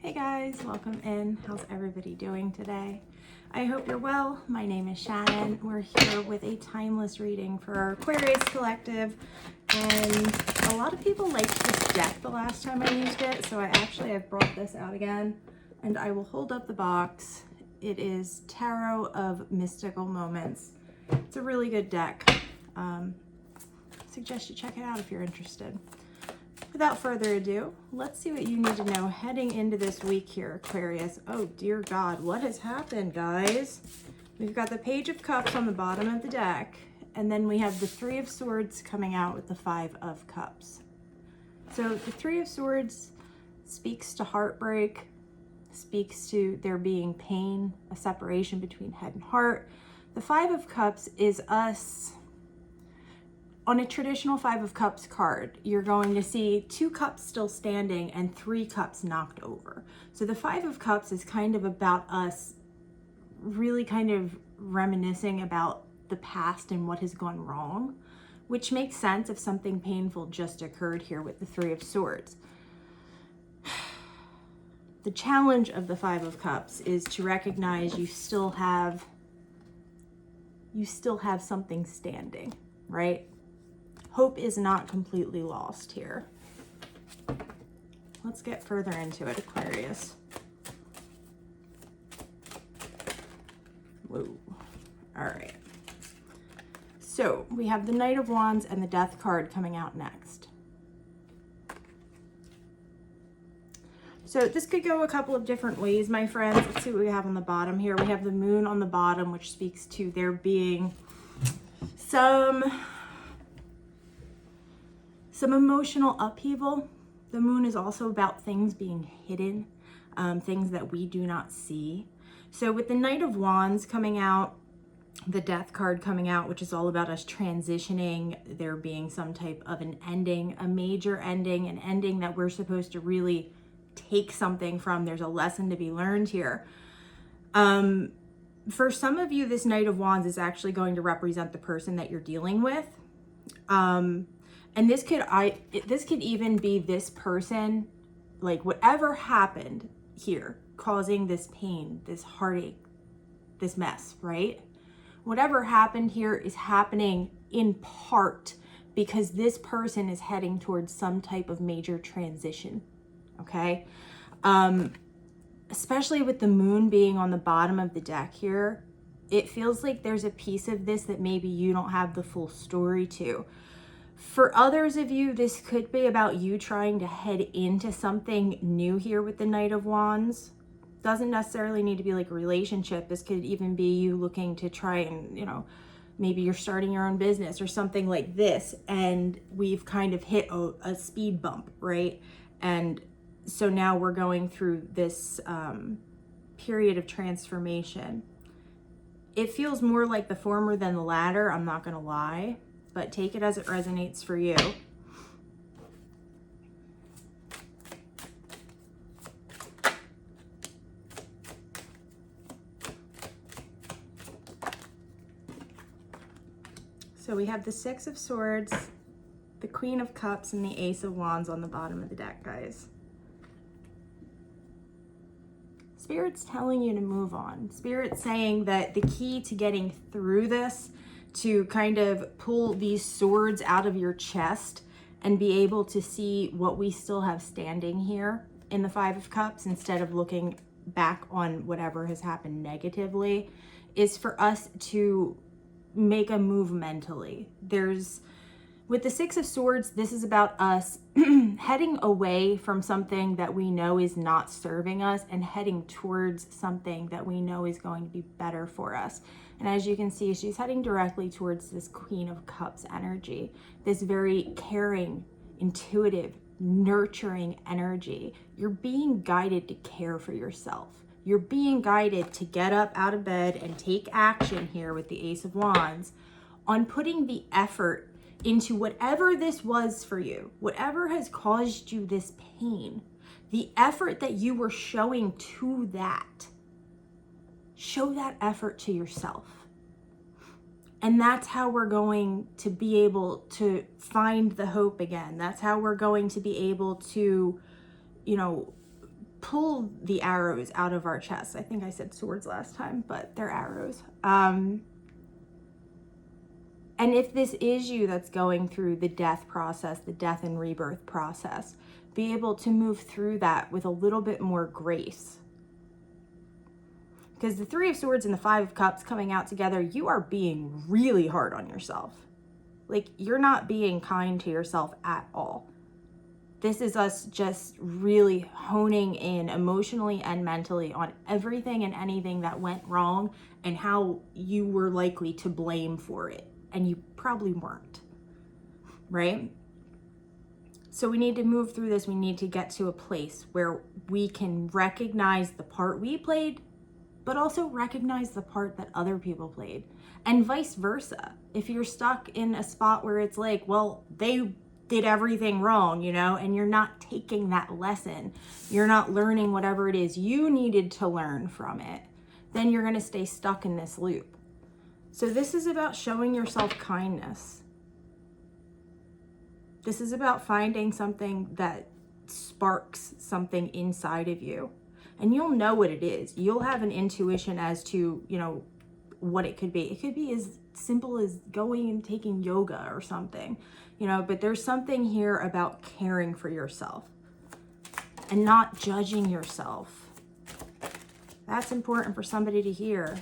Hey guys, welcome in. How's everybody doing today? I hope you're well. My name is Shannon. We're here with a timeless reading for our Aquarius collective. And a lot of people liked this deck the last time I used it, so I've brought this out again and I will hold up the box. It is Tarot of Mystical Moments. It's a really good deck. Suggest you check it out if you're interested. Without further ado, let's see what you need to know heading into this week here, Aquarius. Oh dear God, what has happened, guys? We've got the Page of Cups on the bottom of the deck, and then we have the Three of Swords coming out with the Five of Cups. So the Three of Swords speaks to heartbreak, speaks to there being pain, a separation between head and heart. The Five of Cups is us. On a traditional Five of Cups card, you're going to see 2 cups still standing and 3 cups knocked over. So the Five of Cups is kind of about us really kind of reminiscing about the past and what has gone wrong, which makes sense if something painful just occurred here with the Three of Swords. The challenge of the Five of Cups is to recognize you still have something standing, right? Hope is not completely lost here. Let's get further into it, Aquarius. Whoa. All right. So we have the Knight of Wands and the Death card coming out next. So this could go a couple of different ways, my friends. Let's see what we have on the bottom here. We have the Moon on the bottom, which speaks to there being some emotional upheaval. The Moon is also about things being hidden, things that we do not see. So with the Knight of Wands coming out, the Death card coming out, which is all about us transitioning, there being some type of an ending, a major ending, an ending that we're supposed to really take something from. There's a lesson to be learned here. For some of you, this Knight of Wands is actually going to represent the person that you're dealing with. And this could even be this person, like whatever happened here, causing this pain, this heartache, this mess, right? Whatever happened here is happening in part because this person is heading towards some type of major transition, okay? Especially with the Moon being on the bottom of the deck here, it feels like there's a piece of this that maybe you don't have the full story to. For others of you, this could be about you trying to head into something new here with the Knight of Wands. Doesn't necessarily need to be like a relationship. This could even be you looking to try and, maybe you're starting your own business or something like this. And we've kind of hit a speed bump, right? And so now we're going through this period of transformation. It feels more like the former than the latter, I'm not gonna lie. But take it as it resonates for you. So we have the Six of Swords, the Queen of Cups, and the Ace of Wands on the bottom of the deck, guys. Spirit's telling you to move on. Spirit's saying that the key to getting through this, to kind of pull these swords out of your chest and be able to see what we still have standing here in the Five of Cups instead of looking back on whatever has happened negatively, is for us to make a move mentally. With the Six of Swords, this is about us heading away from something that we know is not serving us and heading towards something that we know is going to be better for us. And as you can see, she's heading directly towards this Queen of Cups energy, this very caring, intuitive, nurturing energy. You're being guided to care for yourself. You're being guided to get up out of bed and take action here with the Ace of Wands on putting the effort into whatever this was for you, whatever has caused you this pain, the effort that you were showing to that. Show that effort to yourself. And that's how we're going to be able to find the hope again. That's how we're going to be able to, pull the arrows out of our chests. I think I said swords last time, but they're arrows. And if this is you that's going through the death process, the death and rebirth process, be able to move through that with a little bit more grace. Because the Three of Swords and the Five of Cups coming out together, you are being really hard on yourself. Like, you're not being kind to yourself at all. This is us just really honing in emotionally and mentally on everything and anything that went wrong and how you were likely to blame for it. And you probably weren't, right? So we need to move through this. We need to get to a place where we can recognize the part we played, but also recognize the part that other people played, and vice versa. If you're stuck in a spot where it's like, well, they did everything wrong, you know, and you're not taking that lesson, you're not learning whatever it is you needed to learn from it, then you're going to stay stuck in this loop. So this is about showing yourself kindness. This is about finding something that sparks something inside of you. And you'll know what it is. You'll have an intuition as to, you know, what it could be. It could be as simple as going and taking yoga or something, you know, but there's something here about caring for yourself and not judging yourself. That's important for somebody to hear.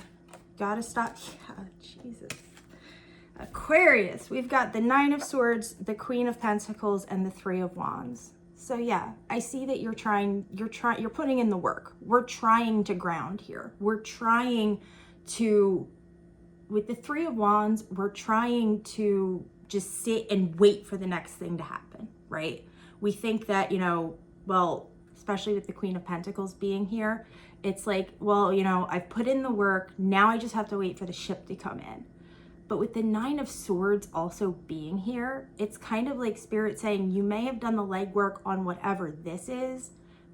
Gotta stop. Yeah, Jesus. Aquarius, we've got the Nine of Swords, the Queen of Pentacles, and the Three of Wands. So yeah, I see that you're putting in the work. We're trying to ground here. We're trying to, with the Three of Wands, we're trying to just sit and wait for the next thing to happen, right? We think that, you know, well, especially with the Queen of Pentacles being here, it's like, well, you know, I've put in the work. Now I just have to wait for the ship to come in. But with the Nine of Swords also being here, it's kind of like Spirit saying, you may have done the legwork on whatever this is,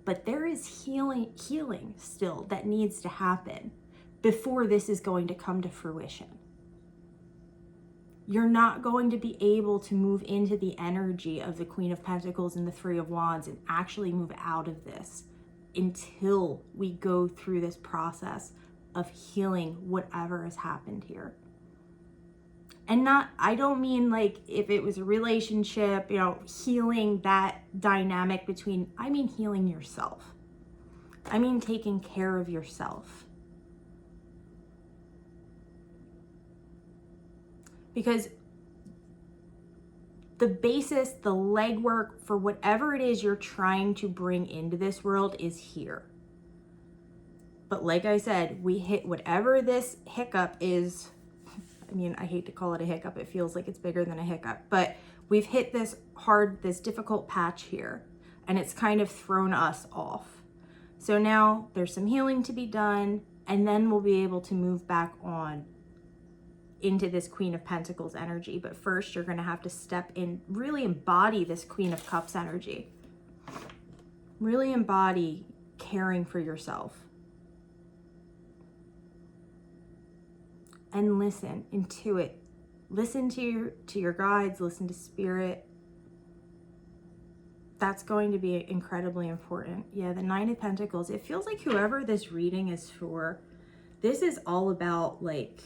but there is healing still that needs to happen before this is going to come to fruition. You're not going to be able to move into the energy of the Queen of Pentacles and the Three of Wands and actually move out of this until we go through this process of healing whatever has happened here. And not, I don't mean like if it was a relationship, you know, healing that dynamic between, I mean healing yourself. I mean taking care of yourself. Because the basis, the legwork for whatever it is you're trying to bring into this world is here. But like I said, we hit whatever this hiccup is. I mean, I hate to call it a hiccup. It feels like it's bigger than a hiccup, but we've hit this difficult patch here, and it's kind of thrown us off. So now there's some healing to be done, and then we'll be able to move back on into this Queen of Pentacles energy. But first, you're going to have to step in, really embody this Queen of Cups energy. Really embody caring for yourself. And listen, intuit. Listen to your guides, listen to Spirit. That's going to be incredibly important. Yeah, the Nine of Pentacles. It feels like whoever this reading is for, this is all about like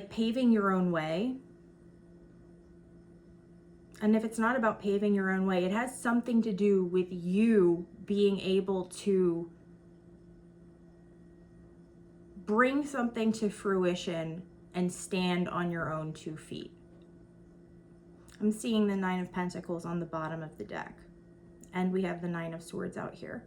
paving your own way. And if it's not about paving your own way, it has something to do with you being able to bring something to fruition and stand on your own 2 feet. I'm seeing the Nine of Pentacles on the bottom of the deck. And we have the Nine of Swords out here.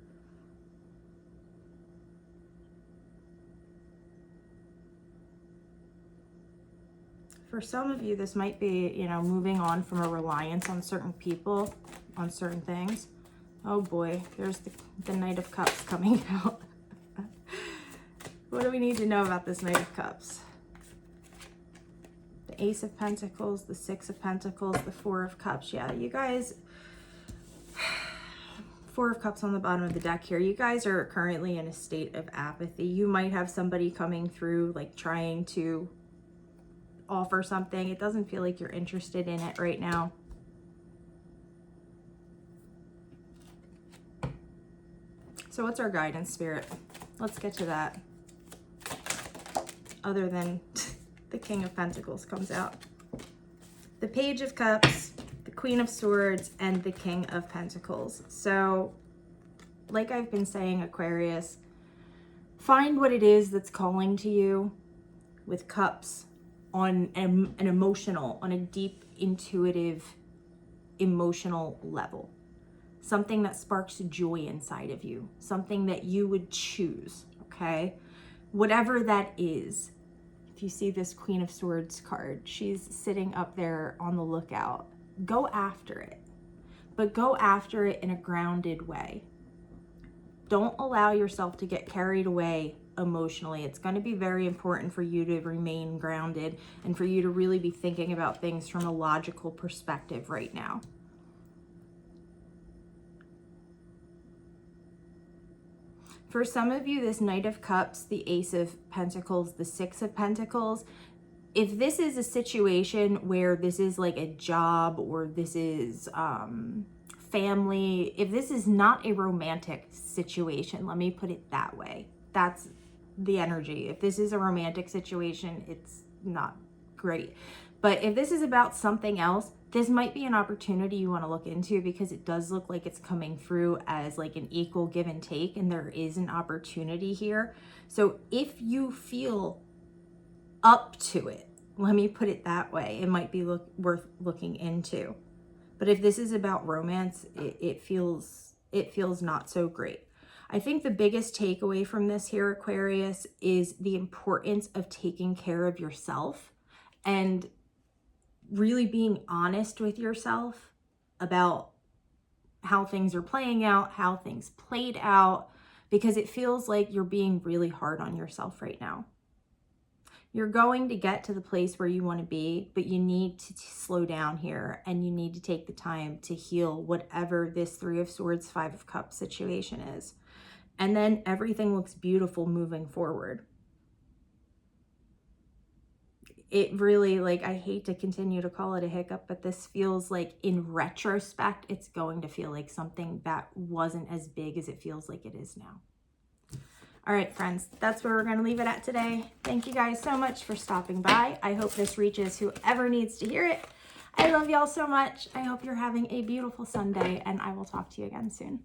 For some of you, this might be, you know, moving on from a reliance on certain people, on certain things. Oh boy, there's the Knight of Cups coming out. What do we need to know about this Knight of Cups? The Ace of Pentacles, the Six of Pentacles, the Four of Cups. Yeah, you guys, Four of Cups on the bottom of the deck here. You guys are currently in a state of apathy. You might have somebody coming through, like trying to offer something. It doesn't feel like you're interested in it right now. So what's our guidance, Spirit? Let's get to that. Other than the King of Pentacles comes out. The Page of Cups, the Queen of Swords, and the King of Pentacles. So, like I've been saying, Aquarius, find what it is that's calling to you with cups on an emotional, on a deep, intuitive, emotional level. Something that sparks joy inside of you. Something that you would choose, okay? Whatever that is. If you see this Queen of Swords card, she's sitting up there on the lookout. Go after it, but go after it in a grounded way. Don't allow yourself to get carried away emotionally. It's going to be very important for you to remain grounded and for you to really be thinking about things from a logical perspective right now. For some of you, this Knight of Cups, the Ace of Pentacles, the Six of Pentacles, if this is a situation where this is like a job or this is family, if this is not a romantic situation, let me put it that way. That's the energy. If this is a romantic situation, it's not great. But if this is about something else, this might be an opportunity you want to look into, because it does look like it's coming through as like an equal give and take, and there is an opportunity here. So if you feel up to it, let me put it that way, it might be worth looking into. But if this is about romance, it feels not so great. I think the biggest takeaway from this here, Aquarius, is the importance of taking care of yourself and really being honest with yourself about how things are playing out, how things played out, because it feels like you're being really hard on yourself right now. You're going to get to the place where you want to be, but you need to slow down here, and you need to take the time to heal whatever this Three of Swords, Five of Cups situation is. And then everything looks beautiful moving forward. It really, like, I hate to continue to call it a hiccup, but this feels like in retrospect, it's going to feel like something that wasn't as big as it feels like it is now. All right, friends, that's where we're going to leave it at today. Thank you guys so much for stopping by. I hope this reaches whoever needs to hear it. I love y'all so much. I hope you're having a beautiful Sunday, and I will talk to you again soon.